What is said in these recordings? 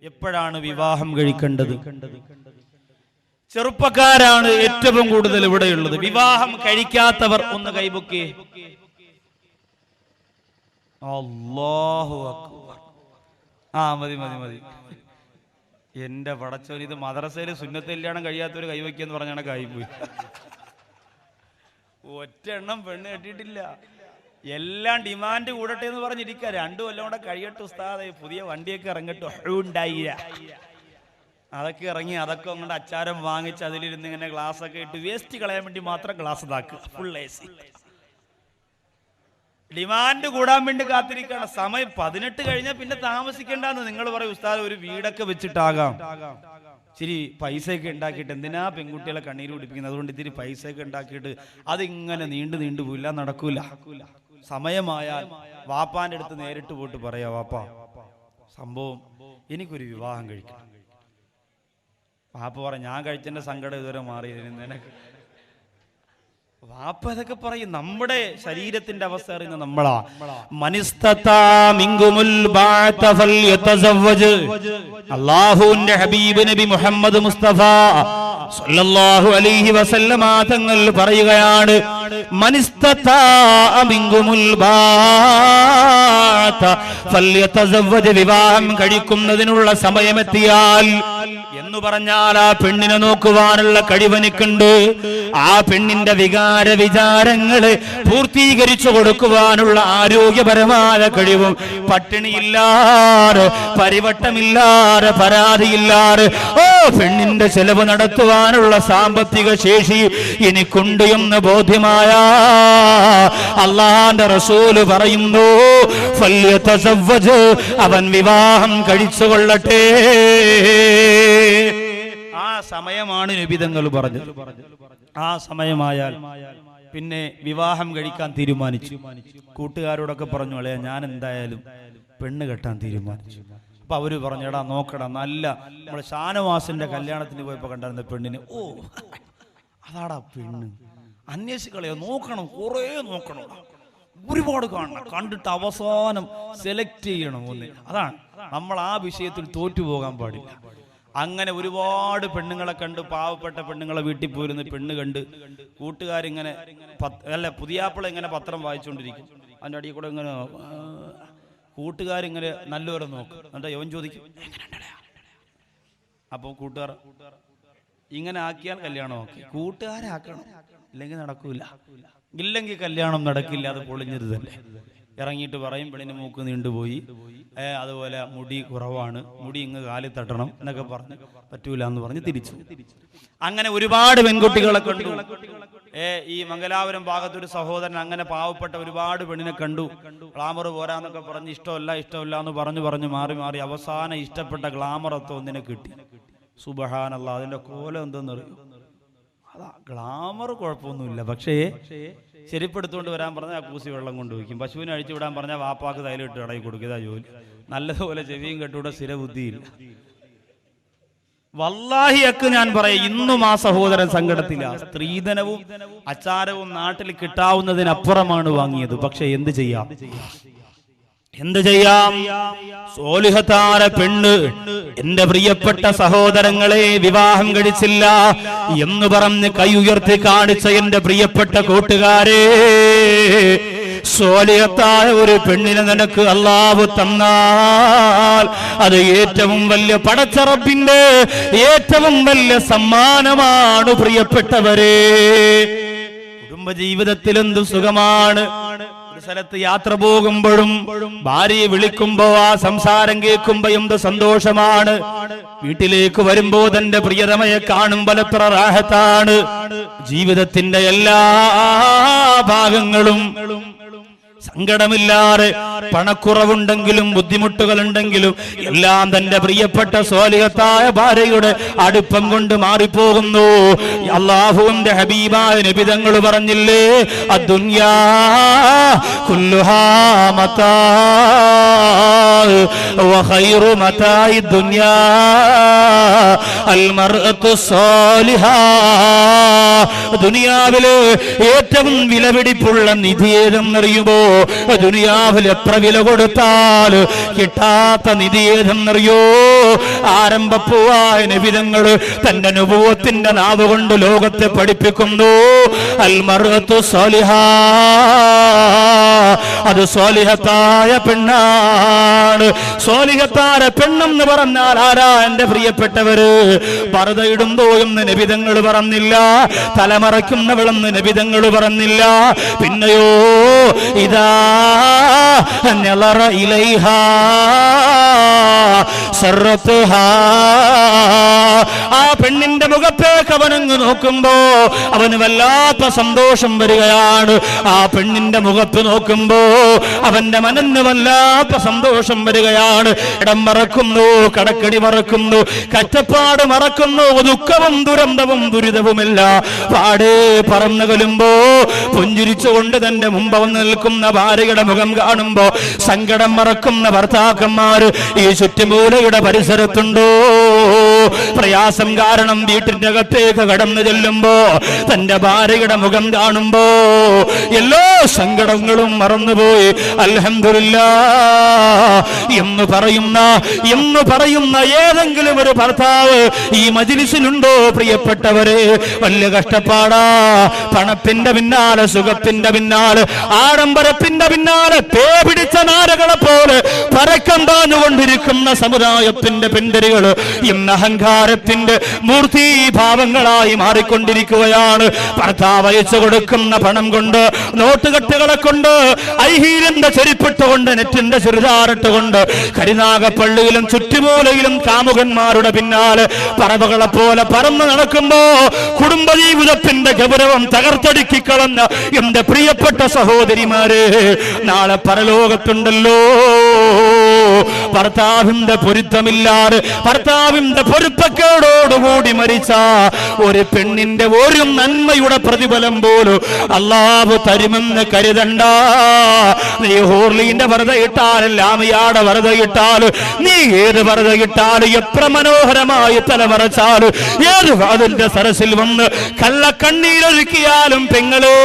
എപ്പോഴാണ് വിവാഹം കഴിക്കേണ്ടത്? ചെറുപ്പക്കാരാണ് ഏറ്റവും കൂടുതൽ ഇവിടെയുള്ളത്. വിവാഹം കഴിക്കാത്തവർ ഒന്ന് കൈപൊക്കേ. അല്ലാഹു അക്ബർ. മതി മതി മതി. എന്റെ പടച്ചോൻ, ഇത് മദ്രസയിൽ സുന്നത്ത് കല്യാണം കഴിയാത്തൊരു കൈവയ്ക്കെന്ന് പറഞ്ഞാണ് കൈപോയി. ഒറ്റ എണ്ണം പെണ്ണ് കെട്ടിയിട്ടില്ല. എല്ലാം ഡിമാൻഡ് കൂടട്ടെ എന്ന് പറഞ്ഞിരിക്കുക. 2 കൊല്ലം കൂടെ കഴിയട്ടെ ഉസ്താദേ, പുതിയ വണ്ടിയൊക്കെ ഇറങ്ങട്ടെ. ഉണ്ടായില്ല, അതൊക്കെ ഇറങ്ങി, അതൊക്കെ അങ്ങോട്ട് അച്ചാരം വാങ്ങിച്ച് അതിലിരുന്ന് ഇങ്ങനെ ഗ്ലാസ് ഒക്കെ ഇട്ട് വേസ്റ്റ് കളയാൻ വേണ്ടി മാത്രം ഗ്ലാസ് ഇതാക്കുക. Full AC. ഡിമാൻഡ് കൂടാൻ വേണ്ടി കാത്തിരിക്കുകയാണ്. സമയം 18 കഴിഞ്ഞാൽ പിന്നെ താമസിക്കേണ്ടെന്ന് നിങ്ങൾ പറയും. ഉസ്താദ്, ഒരു വീടൊക്കെ വെച്ചിട്ടാകാം, ഇച്ചിരി പൈസയൊക്കെ ഉണ്ടാക്കിയിട്ട് എന്തിനാ പെൺകുട്ടികളെ കണ്ണീര് കുടിപ്പിക്കുന്നത്? അതുകൊണ്ട് ഇത്തിരി പൈസയൊക്കെ ഉണ്ടാക്കിയിട്ട് അതിങ്ങനെ നീണ്ടു പോയില്ല, നടക്കൂല. സമയമായാൽ വാപ്പാന്റെ അടുത്ത് നേരിട്ട് പോയിട്ട് പറയാ, വാപ്പാ സംഭവം എനിക്കൊരു വിവാഹം കഴിക്കണം. വാപ്പ പറ, ഞാൻ കഴിച്ചതിന്റെ സങ്കടം ഇതുവരെ മാറിയതിന് നിനക്ക്. വാപ്പ ഇതൊക്കെ പറയും. നമ്മുടെ ശരീരത്തിന്റെ അവസ്ഥ അറിയുന്ന നമ്മളാ. അല്ലാഹുവിന്റെ ഹബീബ് നബി മുഹമ്മദ് മുസ്തഫ സല്ലല്ലാഹു അലൈഹി വസല്ലമ തങ്ങൾ പറയുകയാണ്, വിവാഹം കഴിക്കുന്നതിനുള്ള സമയമെത്തിയാൽ എന്ന് പറഞ്ഞാൽ ആ പെണ്ണിനെ നോക്കുവാനുള്ള കഴിവനിക്കുണ്ട്. ആ പെണ്ണിന്റെ വിചാരങ്ങള് പൂർത്തീകരിച്ചു കൊടുക്കുവാനുള്ള ആരോഗ്യപരമായ കഴിവും പട്ടിണിയില്ലാതെ, പരിവട്ടമില്ലാതെ, പരാതിയില്ലാതെ പെണ്ണിന്റെ ചെലവ് നടത്തുവാനുള്ള സാമ്പത്തിക ശേഷി എനിക്കുണ്ട് എന്ന് ബോധ്യമായ അല്ലാഹുവിന്റെ റസൂല് പറയുന്നു, ഫല്യതസവ്വജ്, അവൻ വിവാഹം കഴിച്ചുകൊള്ളട്ടെ. ആ സമയമാണ് നബി തങ്ങൾ പറഞ്ഞത്. ആ സമയമായാൽ പിന്നെ വിവാഹം കഴിക്കാൻ തീരുമാനിച്ചു. കൂട്ടുകാരോടൊക്കെ പറഞ്ഞു, അളയാ ഞാൻ എന്തായാലും പെണ്ണ് കെട്ടാൻ തീരുമാനിച്ചു. അപ്പൊ അവര് പറഞ്ഞു, എടാ നോക്കടാ, നല്ല നമ്മുടെ ഷാനവാസിന്റെ കല്യാണത്തിന് പോയപ്പോ കണ്ടായിരുന്ന പെണ്ണിന്, അതാടാ പെണ്ണ്, അന്വേഷിക്കളയോ, നോക്കണം, കുറേ നോക്കണം, ഒരുപാട് കാണണം, കണ്ടിട്ട് അവസാനം സെലക്ട് ചെയ്യണം ഒന്ന്. അതാണ് നമ്മൾ ആ വിഷയത്തിൽ തോറ്റുപോകാൻ പാടില്ല. അങ്ങനെ ഒരുപാട് പെണ്ണുങ്ങളെ കണ്ട്, പാവപ്പെട്ട പെണ്ണുങ്ങളെ വീട്ടിൽ പോയിരുന്ന് പെണ്ണ് കണ്ട് കൂട്ടുകാരിങ്ങനെ പുതിയാപ്പിള ഇങ്ങനെ പത്രം വായിച്ചുകൊണ്ടിരിക്കും. അതിൻ്റെ അടിയിൽ കൂടെ ഇങ്ങനെ കൂട്ടുകാരിങ്ങനെ നല്ലപോലെ നോക്കും. എന്നിട്ട് യവൻ ചോദിക്കും, അപ്പോൾ കൂട്ടുകാർ ഇങ്ങനെ ആക്കിയാൽ കല്യാണം ഓക്കെ. കൂട്ടുകാരാക്കണം, ഇല്ലെങ്കിൽ നടക്കൂല. ഇല്ലെങ്കിൽ കല്യാണം നടക്കില്ല, അത് പൊളിഞ്ഞത് തന്നെ. ഇറങ്ങിയിട്ട് പറയും, പെണ്ണിന് മൂക്ക് നീണ്ടുപോയി, അതുപോലെ മുടി കുറവാണ്, മുടി ഇങ്ങ് കാലിൽ തട്ടണം എന്നൊക്കെ പറഞ്ഞ് പറ്റൂല എന്ന് പറഞ്ഞ് തിരിച്ചു. അങ്ങനെ ഒരുപാട് പെൺകുട്ടികളെ കണ്ടു. ഈ മംഗലാപുരം ഭാഗത്തൊരു സഹോദരൻ അങ്ങനെ പാവപ്പെട്ട ഒരുപാട് പെണ്ണിനെ കണ്ടു. ഗ്ലാമർ പോരാന്നൊക്കെ പറഞ്ഞ് ഇഷ്ടമല്ല എന്ന് പറഞ്ഞു മാറി അവസാനം ഇഷ്ടപ്പെട്ട ഗ്ലാമറൊക്കെ ഒന്നിനെ കിട്ടി. സുബ്ഹാനല്ലാഹ്. അതിന്റെ കോലം എന്തെന്നറിയോ? അതാ ഗ്ലാമർ കുഴപ്പമൊന്നുമില്ല, പക്ഷേ ചെരുപ്പെടുത്തുകൊണ്ട് വരാൻ പറഞ്ഞാൽ കൂസി വെള്ളം കൊണ്ടുവയ്ക്കും. പശുവിനെ അഴിച്ചു വിടാൻ പറഞ്ഞാൽ വാപ്പാക്ക് തൈലിട്ട് ഇടയിൽ കൊടുക്കുക. ഇതാ ജോലി. നല്ലതുപോലെ ചെവിയും കെട്ടൂടെ സ്ഥിരബുദ്ധിയില്ല. വല്ലാഹിയൊക്കെ ഞാൻ പറയാം, ഇന്നും ആ സഹോദരൻ സങ്കടത്തില്ല. സ്ത്രീധനവും അച്ചാരവും നാട്ടിൽ കിട്ടാവുന്നതിനപ്പുറമാണ് വാങ്ങിയത്. പക്ഷെ എന്ത് ചെയ്യാം? സോലിഹത്താര പെണ്ണ് എന്റെ പ്രിയപ്പെട്ട സഹോദരങ്ങളെ വിവാഹം കഴിച്ചില്ല എന്ന് പറഞ്ഞ് കൈ ഉയർത്തി കാണിച്ച എന്റെ പ്രിയപ്പെട്ട കൂട്ടുകാരെ, സോലിഹത്തായ ഒരു പെണ്ണിനെ നിനക്ക് അല്ലാഹു തന്നാൽ അത് ഏറ്റവും വലിയ പടച്ച റബ്ബിന്റെ ഏറ്റവും വലിയ സമ്മാനമാണ്. പ്രിയപ്പെട്ടവരെ, കുടുംബജീവിതത്തിൽ എന്ത് സുഖമാണ്. സ്ഥലത്ത് യാത്ര പോകുമ്പോഴും ഭാര്യയെ വിളിക്കുമ്പോ ആ സംസാരം കേൾക്കുമ്പോ എന്ത് സന്തോഷമാണ്. വീട്ടിലേക്ക് വരുമ്പോ തന്റെ പ്രിയതമയെ കാണുമ്പോൾ എത്ര റാഹത്താണ്. ജീവിതത്തിന്റെ എല്ലാ ഭാഗങ്ങളും സങ്കടമില്ലാതെ, പണക്കുറവുണ്ടെങ്കിലും ബുദ്ധിമുട്ടുകൾ ഉണ്ടെങ്കിലും എല്ലാം തന്റെ പ്രിയപ്പെട്ട സ്വാലിഹത്തായ ഭാര്യയുടെ അടുപ്പം കൊണ്ട് മാറിപ്പോകുന്നു. അല്ലാഹുവിന്റെ ഹബീബായ നബി തങ്ങൾ പറഞ്ഞില്ലേ, അദ്ദുനിയാ കുല്ലുഹാ മതാ വഖൈറു മതാഇദ് ദുനിയാ അൽ മർഅതു മർഅത്തു സാലിഹാ. ദുനിയാവില് ഏറ്റവും വിലപിടിപ്പുള്ള നിധി ഏതെന്നറിയുമോ? ദുനിയാവിൽ എത്ര വില കൊടുത്താൽ കിട്ടാത്ത നിധി ഏതെന്നറിയോ? ആരംഭപ്പൂവായ നബിതങ്ങൾ തന്റെ നുബുവത്തിന്റെ നാവ് കൊണ്ട് ലോകത്തെ പഠിപ്പിക്കുന്നു. അൽ മർഅത്തു സാലിഹാ, അത് സ്വാലിഹത്തായ പെണ്ണാണ്. സ്വാലിഹത്തായ പെണ്ണെന്ന് പറഞ്ഞാൽ ആരാ എന്റെ പ്രിയപ്പെട്ടവര്? പർദ്ദയിടുന്നു എന്ന് നബിതങ്ങൾ പറഞ്ഞില്ല, തലമറയ്ക്കുന്നവളെന്ന് നബിതങ്ങൾ പറഞ്ഞില്ല. പിന്നെയോ ഇദാ നളറ ഇലൈഹാ സർറത്തുഹാ, ആ പെണ്ണിന്റെ മുഖത്തേക്ക് അവനങ്ങ് നോക്കുമ്പോ അവന് വല്ലാത്ത സന്തോഷം വരികയാണ്. ആ പെണ്ണിന്റെ മുഖത്ത് നോക്കുമ്പോ അവന്റെ മനസ്സിന് വല്ലാത്ത സന്തോഷം വരികയാണ്. ഇടം മറക്കുന്നു, കടക്കടി മറക്കുന്നു, കഷ്ടപ്പാട് മറക്കുന്നു, ദുഃഖവും ദുരന്തവും ദുരിതവുമില്ല പാടേ പറന്നകലുമ്പോ പുഞ്ചിരിച്ചുകൊണ്ട് തന്റെ മുമ്പ് വന്ന് നിൽക്കുന്ന ഭാര്യയുടെ മുഖം കാണുമ്പോ സങ്കടം മറക്കുന്ന ഭർത്താക്കന്മാര് ഈ ചുറ്റുമൂലയുടെ പരിസരത്തുണ്ടോ? പ്രയാസം കാരണം വീട്ടിന്റെ അകത്തേക്ക് കടന്നു ചെല്ലുമ്പോ തന്റെ ഭാര്യയുടെ മുഖം കാണുമ്പോ എല്ലാ സങ്കടങ്ങളും മറന്നുപോയി അൽഹംദുലില്ലാഹ് എന്ന് പറയുന്ന ഏതെങ്കിലും ഒരു ഭർത്താവ് ഈ മജ്‌ലിസിലുണ്ടോ പ്രിയപ്പെട്ടവരെ? വലിയ കഷ്ടപ്പാടാ. പണത്തിന്റെ പിന്നാലെ, സുഖത്തിന്റെ പിന്നാലെ, ആഡംബരത്തിന്റെ പിന്നാലെ തേ പിടിച്ച നാരകളെ പോലെ പരക്കം പാഞ്ഞുകൊണ്ടിരിക്കുന്ന സമുദായത്തിന്റെ പിന്തിരികൾ ഇന്ന് അഹങ്കാരത്തിന്റെ മൂർത്തീഭാവങ്ങളായി മാറിക്കൊണ്ടിരിക്കുകയാണ്. ഭർത്താവ് അയച്ചു കൊടുക്കുന്ന പണം കൊണ്ട്, നോട്ടുകെട്ടുകളെ കൊണ്ട്, ഐഹീലിന്റെ ചെരിപ്പിട്ടുകൊണ്ട്, നെറ്റിന്റെ ചെറുതാറിട്ടുകൊണ്ട് കരിനാഗപ്പള്ളിയിലും ചുറ്റുമൂലയിലും കാമുകന്മാരുടെ പിന്നാലെ പറവകളെ പോലെ പറന്നു നടക്കുമ്പോ കുടുംബജീവിതത്തിന്റെ ഗൗരവം തകർത്തടുക്കിക്കളഞ്ഞ എന്റെ പ്രിയപ്പെട്ട സഹോദരിമാരെ, നാളെ പരലോകത്തുണ്ടല്ലോ ഭർത്താവിന്റെ പൊരുത്തമില്ലാതെ, ഭർത്താവിന്റെ പൊരുത്തക്കേടോടുകൂടി മരിച്ച ഒരു പെണ്ണിന്റെ ഒരു നന്മയുടെ പ്രതിഫലം പോലും അല്ലാഹു തരുമെന്ന് കരുതണ്ട. നീ ഹൂർലിന്റെ വെറുതെ ഇട്ടാലും ലാമിയാടെ വെറുതെ ഇട്ടാലും, നീ ഏത് വെറുതെ ഇട്ടാലും, എത്ര മനോഹരമായി തലമറച്ചാലും, ഏത് അതിന്റെ സരസിൽ വന്ന് കള്ളക്കണ്ണീരൊഴുക്കിയാലും പെങ്ങളെ,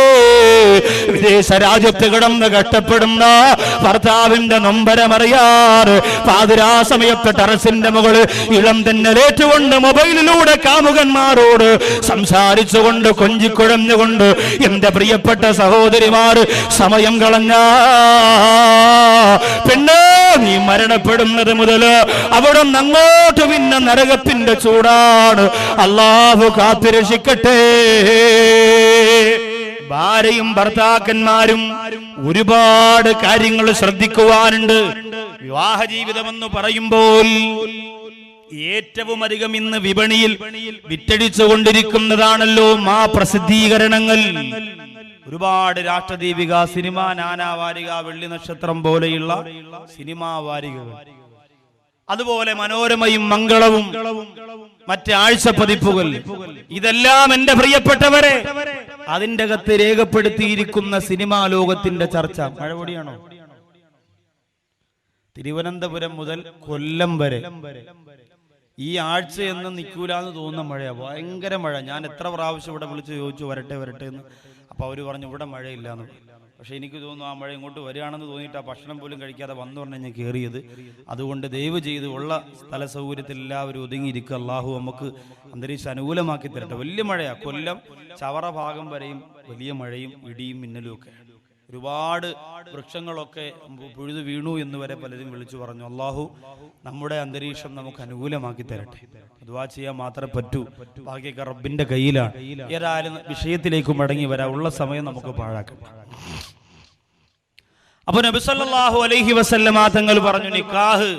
വിദേശ രാജ്യത്ത് കിടന്ന് കഷ്ടപ്പെടുന്ന ഭർത്താവിന്റെ നൊമ്പരമറിയാറ് പാതിരാ സമയത്ത് ടെറസിന്റെ മുകളിൽ ഇളം തെന്നലേറ്റുകൊണ്ട് മൊബൈലിലൂടെ കാമുകന്മാരോട് സംസാരിച്ചുകൊണ്ട് കൊഞ്ചിക്കുഴഞ്ഞുകൊണ്ട് എന്റെ പ്രിയപ്പെട്ട സഹോദരിമാര് സമയം കളഞ്ഞ പെണ്ണേ, നീ മരണപ്പെടുന്നത് മുതൽ അവിടെ അങ്ങോട്ട് പിന്നെ നരകത്തിന്റെ ചൂടാണ്. അല്ലാഹു കാത്തുരക്ഷിക്കട്ടെ. ഭാര്യയും ഭർത്താക്കന്മാരും ഒരുപാട് കാര്യങ്ങൾ ശ്രദ്ധിക്കുവാനുണ്ട്. വിവാഹ ജീവിതമെന്ന് പറയുമ്പോൾ ഏറ്റവും അധികം ഇന്ന് വിപണിയിൽ വിറ്റഴിച്ചുകൊണ്ടിരിക്കുന്നതാണല്ലോ പ്രസിദ്ധീകരണങ്ങൾ. ഒരുപാട് രാഷ്ട്രദീപിക, സിനിമാ നാനാവാരിക, വെള്ളി നക്ഷത്രം പോലെയുള്ള സിനിമാ വാരികകൾ, അതുപോലെ മനോരമയും മംഗളവും മറ്റ് ആഴ്ച പതിപ്പുകൾ, ഇതെല്ലാം എന്റെ പ്രിയപ്പെട്ടവരെ അതിന്റെ അകത്ത് രേഖപ്പെടുത്തിയിരിക്കുന്ന സിനിമാ ലോകത്തിന്റെ ചർച്ച. മഴപൊടിയാണോ? തിരുവനന്തപുരം മുതൽ കൊല്ലം വരെ ഈ ആഴ്ച എന്ന് നിൽക്കൂലെന്ന് തോന്നുന്ന മഴയാ, ഭയങ്കര മഴ. ഞാൻ എത്ര പ്രാവശ്യം ഇവിടെ വിളിച്ച് ചോദിച്ചു വരട്ടെ എന്ന്. അപ്പൊ അവര് പറഞ്ഞു ഇവിടെ മഴയില്ലാന്ന്. പക്ഷെ എനിക്ക് തോന്നുന്നു ആ മഴ ഇങ്ങോട്ട് വരികയാണെന്ന് തോന്നിയിട്ട് ആ ഭക്ഷണം പോലും കഴിക്കാതെ വന്നു പറഞ്ഞ് ഞാൻ കയറിയത്. അതുകൊണ്ട് ദയവ് ചെയ്ത് ഉള്ള സ്ഥല സൗകര്യത്തിൽ എല്ലാവരും ഒതുങ്ങിയിരിക്കുക. അള്ളാഹു നമുക്ക് അന്തരീക്ഷം അനുകൂലമാക്കി തരട്ടെ. വലിയ മഴയാ, കൊല്ലം ചവറ ഭാഗം വരെയും വലിയ മഴയും ഇടിയും മിന്നലും ഒക്കെ. ഒരുപാട് വൃക്ഷങ്ങളൊക്കെ പുഴുതു വീണു എന്ന് വരെ പലരും വിളിച്ചു പറഞ്ഞു. അള്ളാഹു നമ്മുടെ അന്തരീക്ഷം നമുക്ക് അനുകൂലമാക്കി തരട്ടെ. ദുആ ചെയ്യാൻ മാത്രമേ പറ്റൂ, ബാക്കിയൊക്കെ റബ്ബിന്റെ കയ്യിലാണ്. ഏതായാലും വിഷയത്തിലേക്ക് മടങ്ങി വരാം, ഉള്ള സമയം നമുക്ക് പാഴാക്കാം. അപ്പൊ നബി സല്ലല്ലാഹു അലൈഹി വസല്ലമ തങ്ങൾ പറഞ്ഞു, നിക്കാഹ്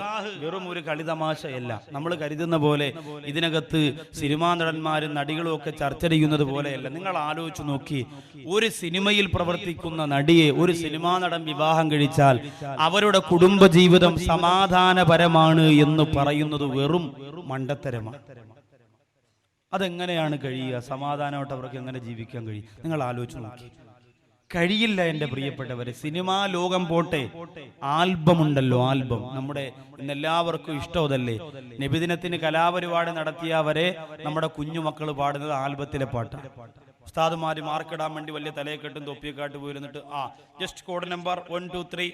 വെറും ഒരു കളിതമാശയല്ല. നമ്മൾ കരുതുന്ന പോലെ ഇതിനകത്ത് സിനിമാ നടന്മാരും നടികളും ഒക്കെ ചർച്ച ചെയ്യുന്നത് പോലെയല്ല. നിങ്ങൾ ആലോചിച്ചു നോക്കി, ഒരു സിനിമയിൽ പ്രവർത്തിക്കുന്ന നടിയെ ഒരു സിനിമാ നടൻ വിവാഹം കഴിച്ചാൽ അവരുടെ കുടുംബജീവിതം സമാധാനപരമാണ് എന്ന് പറയുന്നത് വെറും മണ്ടത്തരമാണ്. അതെങ്ങനെയാണ് കഴിയുക? സമാധാനമായിട്ട് അവർക്ക് എങ്ങനെ ജീവിക്കാൻ കഴിയും? നിങ്ങൾ ആലോചിച്ചു നോക്കി. കഴിയില്ല എൻ്റെ പ്രിയപ്പെട്ടവരെ. സിനിമാ ലോകം പോട്ടെ, ആൽബം ഉണ്ടല്ലോ, ആൽബം. നമ്മുടെ ഇന്നെല്ലാവർക്കും ഇഷ്ടം അതല്ലേ. നബിദിനത്തിന് കലാപരിപാടി നടത്തിയവരെ നമ്മുടെ കുഞ്ഞുമക്കൾ പാടുന്നത് ആൽബത്തിലെ പാട്ടാണ്. ഉസ്താദുമാര് മാർക്കിടാൻ വേണ്ടി വലിയ തലയെക്കെട്ടും തൊപ്പിയെക്കാട്ട് പോയിരുന്നിട്ട് ജസ്റ്റ് കോഡ് നമ്പർ 1 2 3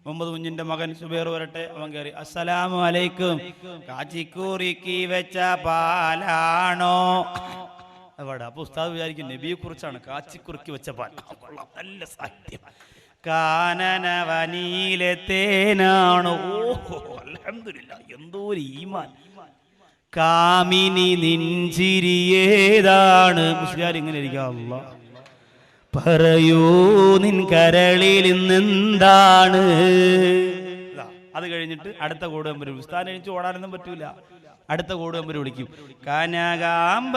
മുഹമ്മദ് കുഞ്ഞിന്റെ മകൻ സുബൈർ വരട്ടെ, അവൻ കയറി അസ്സലാമു അലൈക്കും കാച്ചിക്കൂറിക്കി വെച്ച പാലാണോ അവിടെ. അപ്പൊ ഉസ്താദ് വിചാരിക്കും നബിയെ കുറിച്ചാണ്, കാച്ചിക്കുറുക്കി വെച്ച പാൽ. നല്ല സാഹിത്യം. കാനനവനിയിലെ തേനാണോ, ഓഹോ അൽഹംദുലില്ലാ, എന്തോ ഒരു ഈമാൻ. കാമിനി നിൻചിരിയേതാണ്. മുസ്ലിയാർ ഇങ്ങനെ ഇരിക്കുക, അല്ലാ പറയൂ നിൻ കരളിൽ ഇന്നെന്താണ്. അത് കഴിഞ്ഞിട്ട് അടുത്ത കോട് നമ്പർ ഉസ്താദിനെ എഴുതി ഓടാനൊന്നും പറ്റൂല. അടുത്ത കോട് നമ്പർ വിളിക്കും കനകാംബരമാണോ.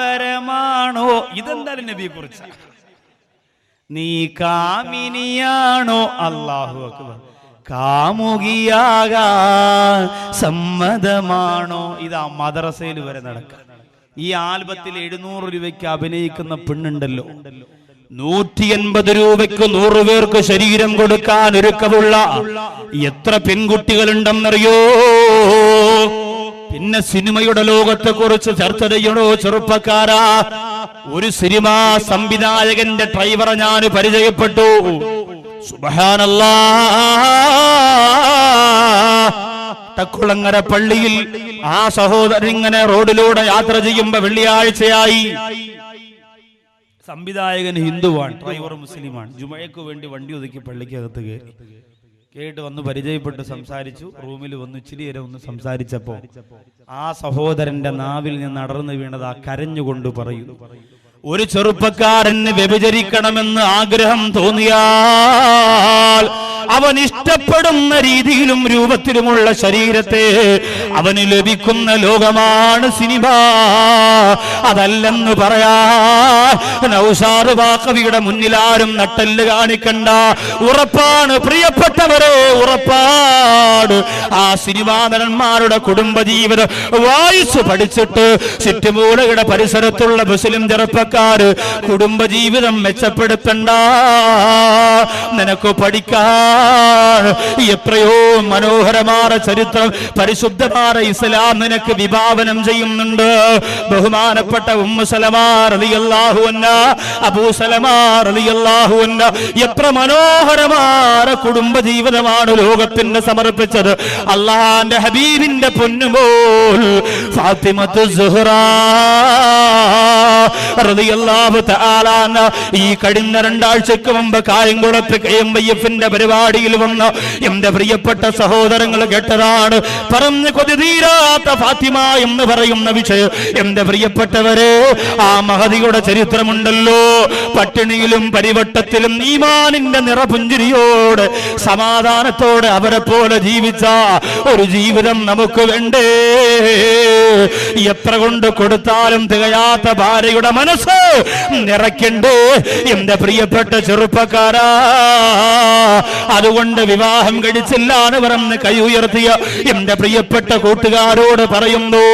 ഇതെന്തായാലും നബിയെ കുറിച്ച്. നീ കാമിനിയാണോ, അല്ലാഹു അക്ബർ, കാമുകിയാകാൻ സമ്മതമാണോ. ഇതാ മദ്രസയിൽ വരെ നടക്കുക. ഈ ആൽബത്തിൽ 700 രൂപയ്ക്ക് അഭിനയിക്കുന്ന പെണ്ണുണ്ടല്ലോ, 180 രൂപയ്ക്ക് 100 പേർക്ക് ശരീരം കൊടുക്കാൻ ഒരുക്കമുള്ള എത്ര പെൺകുട്ടികളുണ്ടെന്നറിയോ. പിന്നെ സിനിമയുടെ ലോകത്തെ കുറിച്ച് ചർച്ച ചെയ്യണോ ചെറുപ്പക്കാരാ? ഒരു സിനിമാ സംവിധായകന്റെ ഡ്രൈവറെ ഞാൻ പരിചയപ്പെട്ടു. സുബ്ഹാനല്ലാഹ്, തക്കുളങ്ങര പള്ളിയിൽ ആ സഹോദരൻ ഇങ്ങനെ റോഡിലൂടെ യാത്ര ചെയ്യുമ്പോ വെള്ളിയാഴ്ചയായി. സംവിധായകൻ ഹിന്ദുവാണ്, ഡ്രൈവർ മുസ്ലിമാണ്. ജുമയ്ക്ക് വേണ്ടി വണ്ടി ഒതുക്കി പള്ളിക്കകത്ത് കയറി. കേട്ട് വന്ന് പരിചയപ്പെട്ട് സംസാരിച്ചു. റൂമിൽ വന്ന് ഇച്ചിരി നേരം ഒന്ന് സംസാരിച്ചപ്പോ ആ സഹോദരന്റെ നാവിൽ നിന്ന് അടർന്നു വീണത് ആ കരഞ്ഞുകൊണ്ട് പറയുന്നു, ഒരു ചെറുപ്പക്കാരന് വ്യഭിചരിക്കണമെന്ന് ആഗ്രഹം തോന്നിയാൽ അവൻ ഇഷ്ടപ്പെടുന്ന രീതിയിലും രൂപത്തിലുമുള്ള ശരീരത്തെ അവന് ലഭിക്കുന്ന ലോകമാണ് സിനിമ. അതല്ലെന്ന് പറയാ നൗഷാദ് ബാഖവിയുടെ മുന്നിൽ ആരും നട്ടെല്ല് കാണിക്കണ്ട. ഉറപ്പാണ് പ്രിയപ്പെട്ടവരെ, ഉറപ്പാണ്. ആ സിനിമാ നടന്മാരുടെ കുടുംബജീവിതം വായിച്ചു പഠിച്ചിട്ട് ചുറ്റുമൂലയുടെ പരിസരത്തുള്ള മുസ്ലിം ചെറുപ്പക്കാര് കുടുംബജീവിതം മെച്ചപ്പെടുത്തണ്ട. നിനക്ക് പഠിക്കാൻ എത്രയോ മനോഹരമായ ചരിത്രം പരിശുദ്ധമായ ഇസ്ലാം നിനക്ക് വിഭാവനം ചെയ്യുന്നുണ്ട്. ബഹുമാനപ്പെട്ട ഉമ്മു സലമാ റളിയല്ലാഹു അൻഹാ, അബൂ സലമാ റളിയല്ലാഹു അൻഹു എത്ര മനോഹരമായ കുടുംബജീവിതമാണ് ലോകത്തിന് സമർപ്പിച്ചത്. അല്ലാഹുവിന്റെ ഹബീബിന്റെ പൊന്നുമോൾ ഫാത്തിമത്തു സുഹ്റാ റളിയല്ലാഹു തആല അൻഹ ഈ കഴിഞ്ഞ 2 ആഴ്ചക്ക് മുമ്പ് കായംകുളത്ത് KMYF-ന്റെ പരിപാടിയിൽ വന്ന എന്റെ പ്രിയപ്പെട്ട സഹോദരങ്ങൾ കേട്ടതാണ്. പറഞ്ഞു കൊതി തീരാത്ത ഫാത്തിമ എന്ന് പറയുന്ന വിഷയം. എന്റെ പ്രിയപ്പെട്ടവരെ, ആ മഹദിയുടെ ചരിത്രമുണ്ടല്ലോ. പട്ടിണിയിലും പരിവട്ടത്തിലും ഈമാനിന്റെ നിറപുഞ്ചിരിയോട് സമാധാനത്തോടെ അവരെ പോലെ ജീവിച്ച ഒരു ജീവിതം നമുക്ക് വേണ്ടേ? എത്ര കൊണ്ട് കൊടുത്താലും തികയാത്ത ഭാര്യയുടെ മനസ്സ് നിറയ്ക്കണ്ടേ എന്റെ പ്രിയപ്പെട്ട ചെറുപ്പക്കാരാ? അതുകൊണ്ട് വിവാഹം കഴിച്ചില്ല എന്ന് പറഞ്ഞ് കൈ ഉയർത്തിയ എന്റെ പ്രിയപ്പെട്ട കൂട്ടുകാരോട് പറയുന്നു,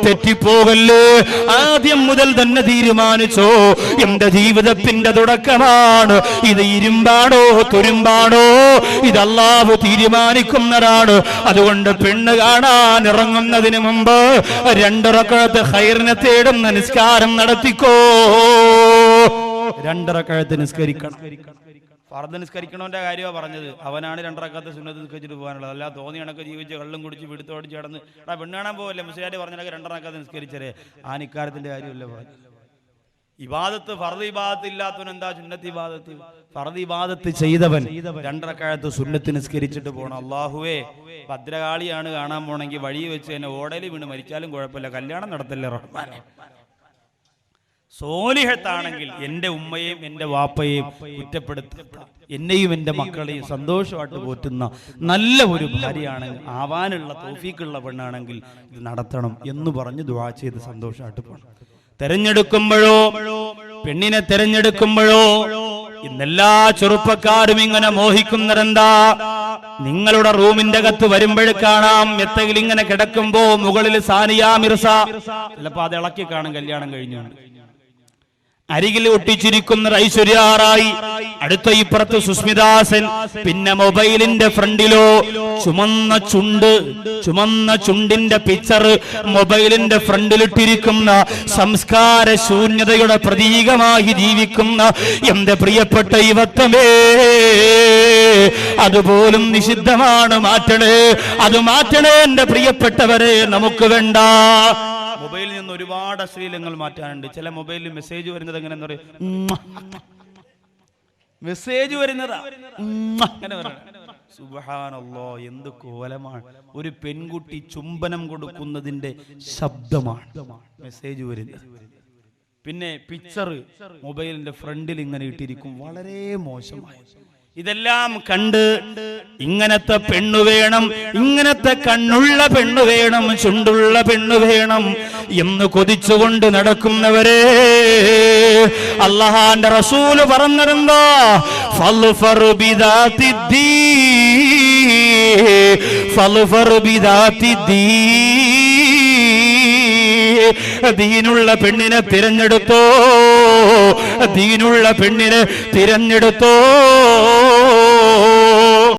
തെറ്റിപ്പോകല്ലേ. ആദ്യം മുതൽ തന്നെ തീരുമാനിച്ചോ, എന്റെ ജീവിതത്തിന്റെ തുടക്കമാണ്. ഇത് ഇരുമ്പാണോ തുരുമ്പാണോ, ഇത് അല്ലാഹു തീരുമാനിക്കുന്നതാണ്. അതുകൊണ്ട് പെണ്ണ് കാണാൻ ഇറങ്ങുന്നതിന് മുമ്പ് 2 റക്അത്ത് ഖൈറിനെ തേടുന്ന നിസ്കാരം നടത്തിക്കോ. 2 റക്അത്ത് നിസ്കരിക്കണം. ഫർദ് നിസ്കരിക്കണോന്റെ കാര്യമാണ് പറഞ്ഞത്. അവനാണ് 2 റക്അത്ത് സുന്നത്ത് നിസ്കരിച്ചിട്ട് പോകാനുള്ളത്. അല്ല തോന്നി കണക്ക് ജീവിച്ച് കള്ളും കുടിച്ച് പിടുത്തോടിച്ച് കിടന്ന് പെണ്ണ് കാണാൻ പോവല്ലേ മുസ്ലിയാർ പറഞ്ഞാൽ 2 റക്അത്ത് നിസ്കരിച്ചേ. ആ നിക്കാരത്തിന്റെ കാര്യമല്ല പറഞ്ഞു. ഇബാദത്ത് ഫർദ് ഇബാദത്ത് ഇല്ലാത്തവൻ എന്താ സുന്നത്ത് ഇബാദത്ത്? ഫർദ് ഇബാദത്ത് ചെയ്തവൻ 2 റക്അത്ത് സുന്നത്ത് നിസ്കരിച്ചിട്ട് പോകണം. അല്ലാഹുവേ, ഭദ്രകാളിയാണ് കാണാൻ പോണെങ്കിൽ വഴി വെച്ച് എന്നെ ഓടലി വീണ് മരിച്ചാലും കുഴപ്പമില്ല, കല്യാണം നടത്തല്ലേ റഹ്മാനെ. സോലിഹത്താണെങ്കിൽ എൻ്റെ ഉമ്മയെയും എൻ്റെ വാപ്പയെയും കുറ്റപ്പെടുത്താത്ത, എന്നെയും എൻ്റെ മക്കളെയും സന്തോഷമായിട്ട് പോറ്റുന്ന നല്ല ഒരു ഭാര്യയാണെങ്കിൽ, ആവാനുള്ള തൗഫീഖുള്ള പെണ്ണാണെങ്കിൽ ഇത് നടത്തണം എന്ന് പറഞ്ഞ് ദുആ ചെയ്ത് സന്തോഷമായിട്ട് പോകണം. തെരഞ്ഞെടുക്കുമ്പോഴോ, പെണ്ണിനെ തെരഞ്ഞെടുക്കുമ്പോഴോ ഇന്നെല്ലാ ചെറുപ്പക്കാരും ഇങ്ങനെ മോഹിക്കുന്നതെന്താ? നിങ്ങളുടെ റൂമിന്റെ അകത്ത് വരുമ്പോഴേക്കാണാം എത്തെങ്കിലും ഇങ്ങനെ കിടക്കുമ്പോ മുകളിൽ സാനിയ മിർസ, ചിലപ്പോ അത് ഇളക്കി കാണും കല്യാണം കഴിഞ്ഞുകൊണ്ട്. അരികിൽ ഒട്ടിച്ചിരിക്കുന്ന ഐശ്വര്യാറായി, അടുത്ത ഇപ്പുറത്ത് സുസ്മിതാസൻ, പിന്നെ മൊബൈലിന്റെ ഫ്രണ്ടിലോ ചുമന്ന ചുണ്ടിന്റെ പിക്ചർ മൊബൈലിന്റെ ഫ്രണ്ടിലിട്ടിരിക്കുന്ന സംസ്കാര ശൂന്യതയുടെ പ്രതീകമായി ജീവിക്കുന്ന എന്റെ പ്രിയപ്പെട്ട യുവത്വമേ, അതുപോലും നിഷിദ്ധമാണ്. മാറ്റണേ, അത് മാറ്റണേ എന്റെ പ്രിയപ്പെട്ടവരെ, നമുക്ക് വേണ്ട. മൊബൈലിൽ നിന്ന് ഒരുപാട് അശ്ലീലങ്ങൾ മാറ്റാനുണ്ട്. ചില മൊബൈലിൽ മെസ്സേജ് വരുന്നത് എങ്ങനെയെന്ന് പറയും, മെസ്സേജ് വരുന്നതാ അങ്ങനെ പറയണം. സുബ്ഹാനല്ലാഹ്, എന്ത് കോലമാണ്! ഒരു പെൺകുട്ടി ചുംബനം കൊടുക്കുന്നതിന്റെ ശബ്ദമാണ് മെസ്സേജ് വരുന്നത്. പിന്നെ പിക്ചർ മൊബൈലിന്റെ ഫ്രണ്ടിൽ ഇങ്ങനെ ഇട്ടിരിക്കും, വളരെ മോശമായി. ഇതെല്ലാം കണ്ട് ഇങ്ങനത്തെ പെണ്ണു വേണം, ഇങ്ങനത്തെ കണ്ണുള്ള പെണ്ണു വേണം, ചുണ്ടുള്ള പെണ്ണു വേണം എന്ന് കൊതിച്ചുകൊണ്ട് നടക്കുന്നവരെ അല്ലാഹുവിന്റെ റസൂല് പറഞ്ഞതെന്താ? ഫൽഫർ ബിദാത്തി ദീനുള്ള പെണ്ണിനെ തിരഞ്ഞെടുത്തോ, ദീനുള്ള പെണ്ണിനെ തിരഞ്ഞെടുത്തോ.